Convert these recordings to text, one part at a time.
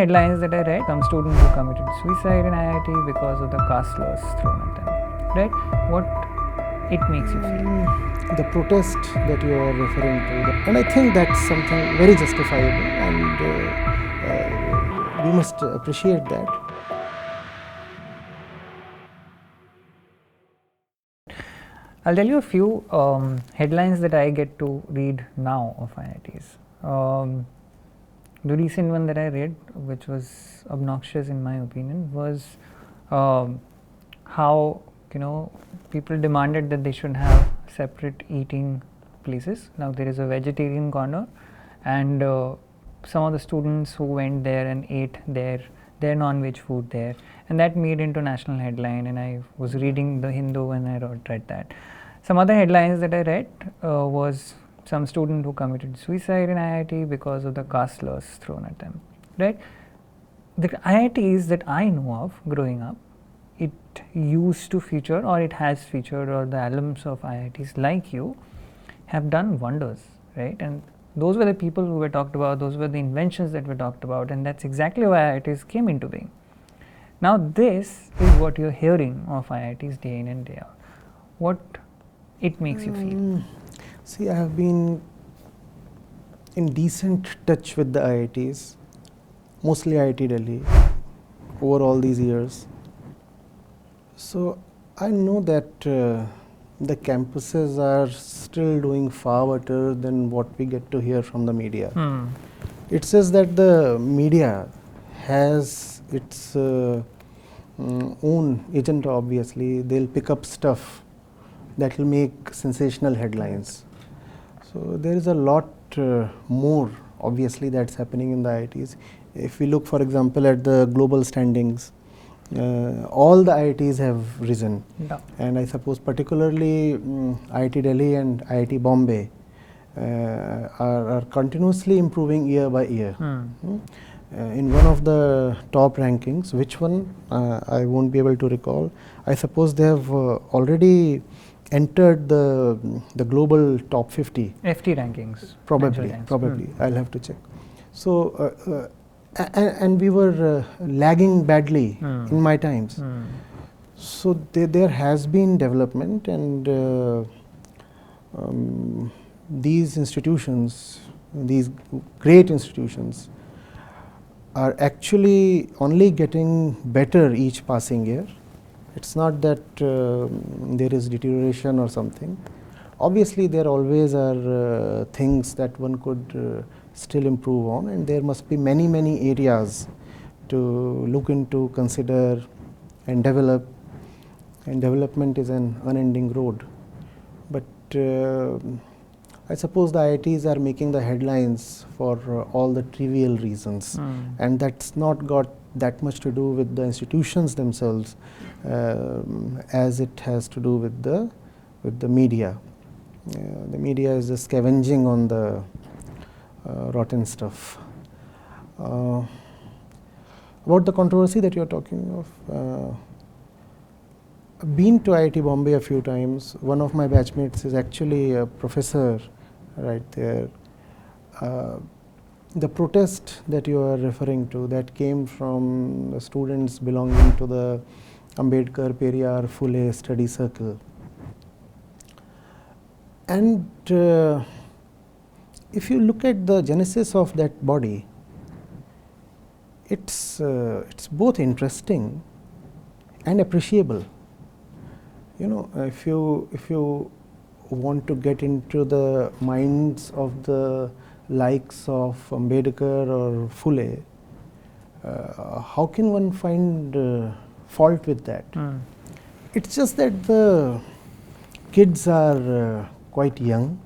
Headlines that I read, some student who committed suicide in IIT because of the caste slurs thrown at them. Right? What it makes you feel? The protest that you are referring to, and I think that's something very justifiable, and we must appreciate that. I'll tell you a few headlines that I get to read now of IITs. The recent one that I read, which was obnoxious in my opinion, was how people demanded that they should have separate eating places. Now there is a vegetarian corner, and some of the students who went there and ate their non-veg food there, and that made into national headline, and I was reading the Hindu and I read that. Some other headlines that I read was some student who committed suicide in IIT because of the caste slurs thrown at them. Right? The IITs that I know of growing up, it used to feature, or it has featured, or the alums of IITs like you have done wonders, right? And those were the people who were talked about, those were the inventions that were talked about, and that's exactly why IITs came into being. Now this is what you're hearing of IITs day in and day out. What it makes you feel? See, I have been in decent touch with the IITs, mostly IIT Delhi, over all these years. So I know that the campuses are still doing far better than what we get to hear from the media. It says that the media has its own agenda, obviously. They'll pick up stuff that will make sensational headlines. So there is a lot more, obviously, that's happening in the IITs. If we look, for example, at the global standings, all the IITs have risen, and I suppose particularly IIT Delhi and IIT Bombay are continuously improving year by year. In one of the top rankings, which one I won't be able to recall, I suppose they have already entered the global top 50. FT rankings. Probably. I'll have to check. So, and we were lagging badly in my times. So there has been development, and these institutions, these great institutions, are actually only getting better each passing year. It's not that there is deterioration or something. Obviously, there always are things that one could still improve on, and there must be many areas to look into, consider, and develop. And development is an unending road. But I suppose the IITs are making the headlines for all the trivial reasons, and that's not got that much to do with the institutions themselves as it has to do with the media. The media is just scavenging on the rotten stuff. About the controversy that you're talking of, I've been to IIT Bombay a few times. One of my batchmates is actually a professor right there. The protest that you are referring to, that came from the students belonging to the Ambedkar, Periyar, Phule study circle. And if you look at the genesis of that body, it's both interesting and appreciable. If you want to get into the minds of the likes of Ambedkar or Phule, how can one find fault with that? It's just that the kids are quite young,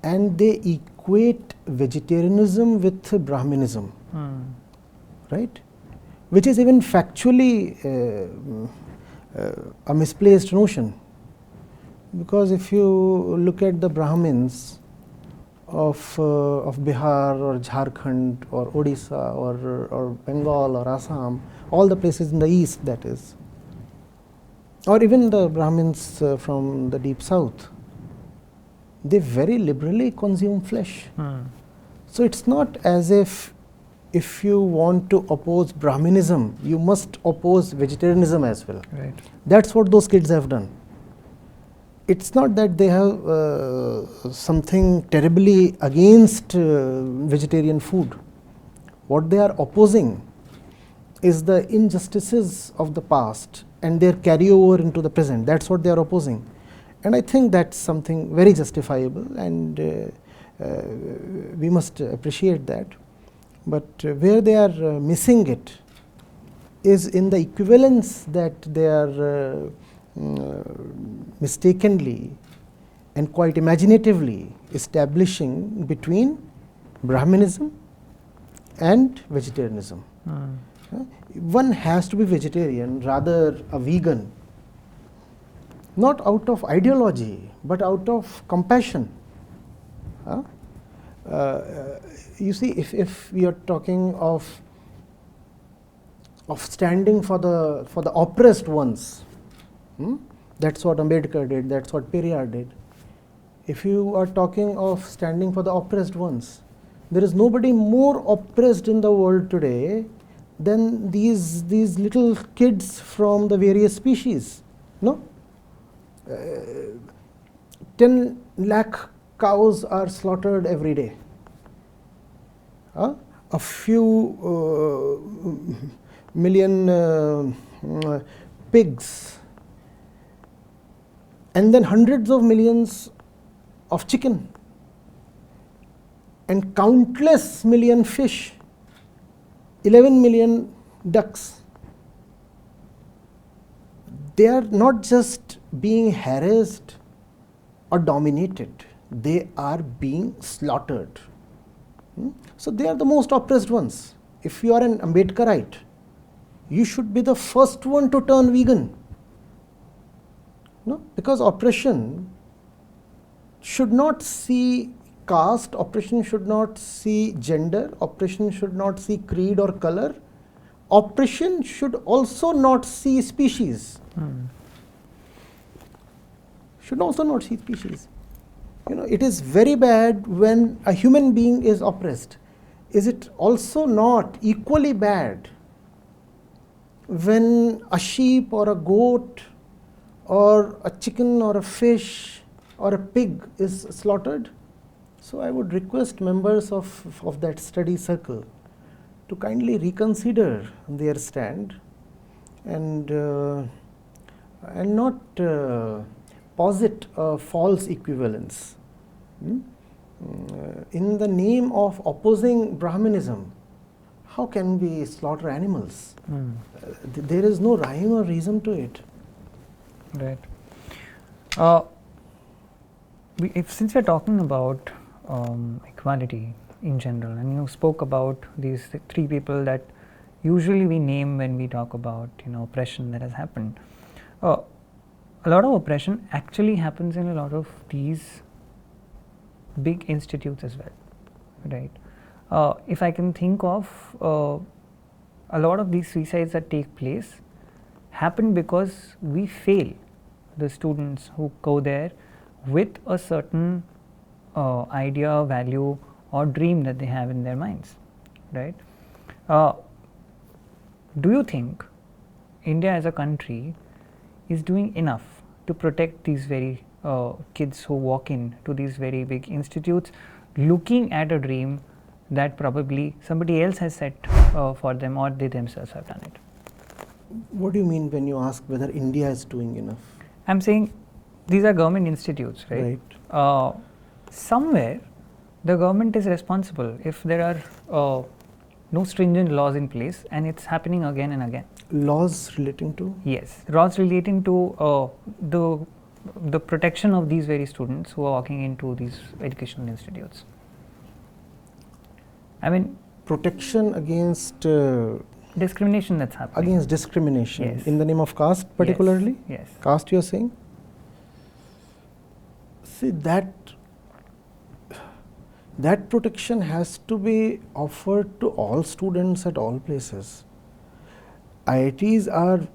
and they equate vegetarianism with Brahminism, right? Which is even factually a misplaced notion. Because if you look at the Brahmins of Bihar or Jharkhand or Odisha or Bengal or Assam, all the places in the east, that is, or even the Brahmins from the deep south, they very liberally consume flesh. So it's not as if if you want to oppose Brahminism, you must oppose vegetarianism as well. Right. That's what those kids have done. It's not that they have something terribly against vegetarian food. What they are opposing is the injustices of the past and their carryover into the present. That's what they are opposing. And I think that's something very justifiable, and we must appreciate that. But where they are missing it is in the equivalence that they are mistakenly and quite imaginatively establishing between Brahminism and vegetarianism. One has to be vegetarian, rather a vegan, not out of ideology, but out of compassion. You see, if we are talking of standing for the oppressed ones, that's what Ambedkar did, that's what Periyar did. If you are talking of standing for the oppressed ones, there is nobody more oppressed in the world today than these little kids from the various species. No? 10 lakh cows are slaughtered every day. A few million pigs, and then hundreds of millions of chicken, and countless million fish, 11 million ducks. They are not just being harassed or dominated, they are being slaughtered. So they are the most oppressed ones. If you are an Ambedkarite, you should be the first one to turn vegan. No? Because oppression should not see caste, oppression should not see gender, oppression should not see creed or color. Oppression should also not see species. Should also not see species. You know, it is very bad when a human being is oppressed. Is it also not equally bad when a sheep or a goat or a chicken or a fish or a pig is slaughtered? So I would request members of that study circle to kindly reconsider their stand and not posit a false equivalence. In the name of opposing Brahminism, how can we slaughter animals? There is no rhyme or reason to it. Right. Since we are talking about equality in general, and you spoke about these three people that usually we name when we talk about oppression that has happened. A lot of oppression actually happens in a lot of these big institutes as well, right? If I can think of a lot of these suicides that take place happen because we fail the students who go there with a certain idea, value or dream that they have in their minds, right? Do you think India as a country is doing enough to protect these very kids who walk in to these very big institutes looking at a dream that probably somebody else has set for them, or they themselves have done it? What do you mean when you ask whether India is doing enough? I'm saying these are government institutes, right? Somewhere the government is responsible if there are no stringent laws in place and it's happening again and again. Laws relating to? Yes, laws relating to the protection of these very students who are walking into these educational institutes. I mean, protection against discrimination that's happening. Against discrimination, yes. In the name of caste particularly? Yes. Caste, you are saying? See, that protection has to be offered to all students at all places. IITs are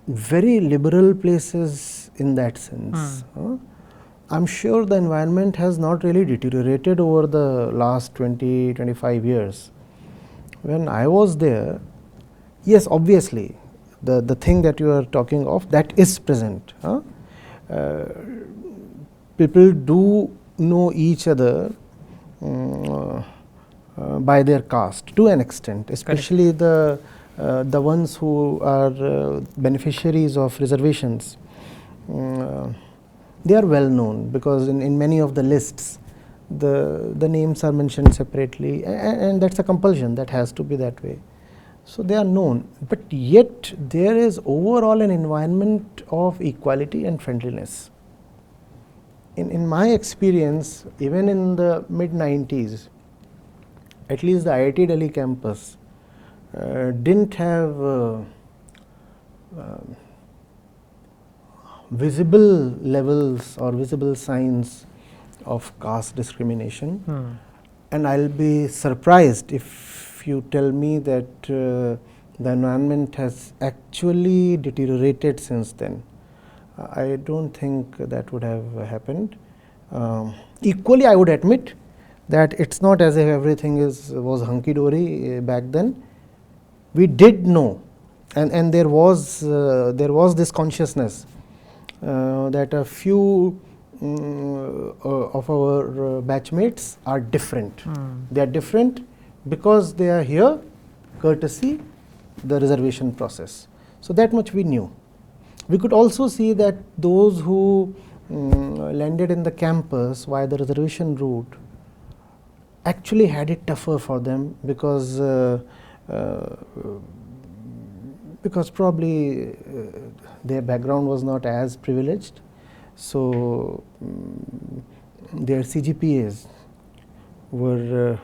very liberal places in that sense. I'm sure the environment has not really deteriorated over the last 20-25 years. When I was there, yes, obviously, the thing that you are talking of, that is present. People do know each other by their caste to an extent, especially the ones who are beneficiaries of reservations. They are well known, because in many of the lists the names are mentioned separately, and that's a compulsion, that has to be that way. So they are known, but yet there is overall an environment of equality and friendliness. In my experience, even in the mid-90s, at least the IIT Delhi campus didn't have visible levels or visible signs of caste discrimination. And I'll be surprised if you tell me that the environment has actually deteriorated since then. I don't think that would have happened. Equally, I would admit that it's not as if everything was hunky-dory back then. We did know, and there was this consciousness that a few of our batchmates are different. They are different because they are here courtesy the reservation process. So that much we knew. We could also see that those who landed in the campus via the reservation route actually had it tougher for them, because probably their background was not as privileged. So their CGPAs were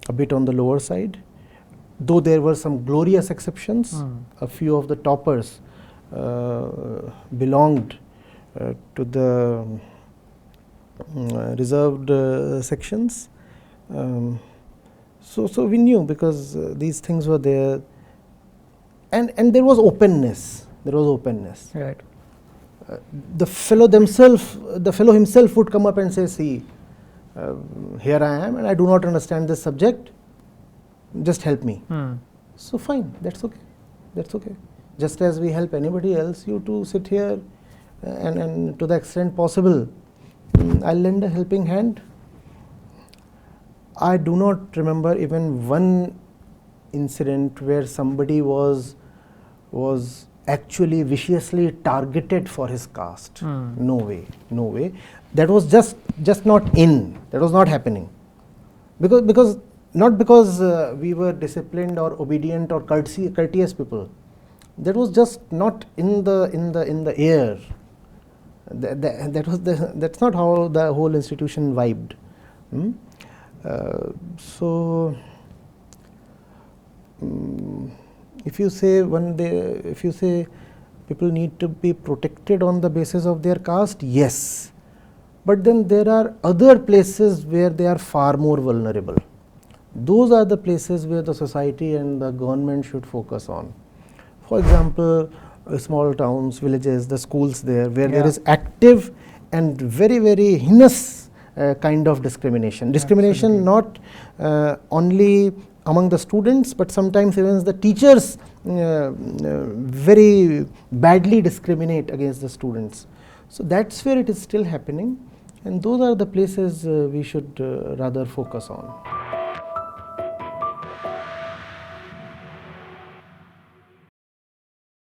a bit on the lower side, though there were some glorious exceptions. A few of the toppers belonged to the reserved sections. So we knew, because these things were there, and there was openness. Right. The fellow himself would come up and say, "See, here I am, and I do not understand this subject. Just help me." So fine, that's okay. That's okay. Just as we help anybody else, you too sit here, and to the extent possible, I'll lend a helping hand. I do not remember even one incident where somebody was actually viciously targeted for his caste. No way. That was just not in. That was not happening. Because not because we were disciplined or obedient or courteous people. That was just not in the air. That's not how the whole institution vibed. So if you say people need to be protected on the basis of their caste, yes, but then there are other places where they are far more vulnerable. Those are the places where the society and the government should focus on. For example, small towns, villages, the schools there, where there is active and very, very heinous kind of discrimination. Discrimination not only among the students, but sometimes even the teachers very badly discriminate against the students. So that's where it is still happening, and those are the places we should rather focus on.